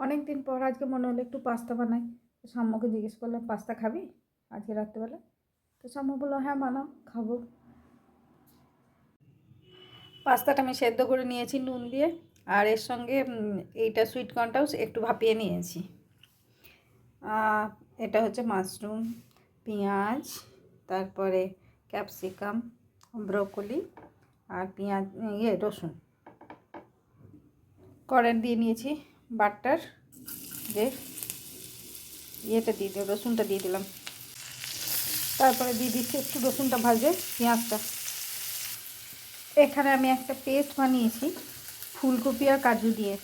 অনেক দিন পর আজকে মনে হলো একটু পাস্তা বানাই। তো সাম্যকে জিজ্ঞেস করলাম, পাস্তা খাবি আজকে রাত্রেবেলা? তো সাম্য বললো, হ্যাঁ বানাও, খাবো। পাস্তাটা আমি সেদ্ধ করে নিয়েছি নুন দিয়ে, আর এর সঙ্গে এইটা সুইট কর্নটাও একটু ভাপিয়ে নিয়েছি। এটা হচ্ছে মাশরুম, পেঁয়াজ, তারপরে ক্যাপসিকাম, ব্রোকলি আর পেঁয়াজ, রসুন। কড়াই দিয়ে নিয়েছি বাটার, যে ইয়েটা দিয়ে দিলাম, রসুনটা দিয়ে দিলাম। তারপরে দিয়ে দিচ্ছি একটু রসুনটা ভাজে পেঁয়াজটা। এখানে আমি একটা পেস্ট বানিয়েছি ফুলকপি আর কাজু দিয়ে।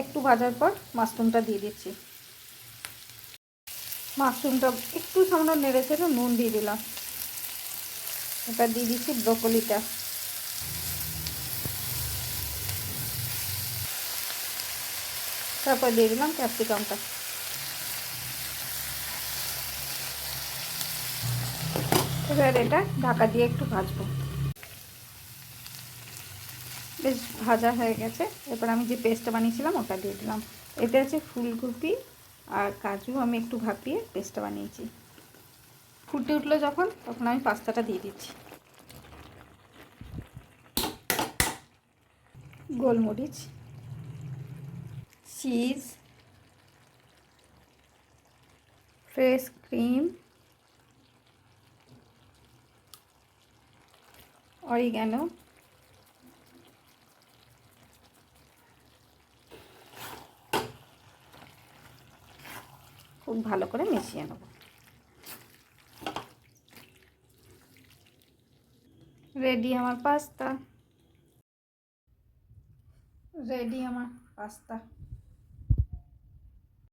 একটু ভাজার পর মাশরুমটা দিয়ে দিচ্ছি। মাশরুমটা একটু সামান্য নেড়ে চেড়ে নুন দিয়ে দিলাম। এবার দিয়ে দিচ্ছি ব্রোকলিটা। তারপর দিয়ে দিলাম ক্যাপসিকামটা। এবার এটা ঢাকা দিয়ে একটু ভাজবো। বেশ ভাজা হয়ে গেছে। এরপর আমি যে পেস্টটা বানিয়েছিলাম ওটা দিয়ে দিলাম। এটা হচ্ছে ফুলকপি আর কাজু, আমি একটু ভাপিয়ে পেস্টটা বানিয়েছি। ফুটে উঠলো যখন, তখন আমি পাস্তাটা দিয়ে দিচ্ছি। গোলমরিচ, চিজ, ফ্রেশ ক্রিম, অরিগ্যানো, খুব ভালো করে মিশিয়ে নেব। রেডি আমার পাস্তা।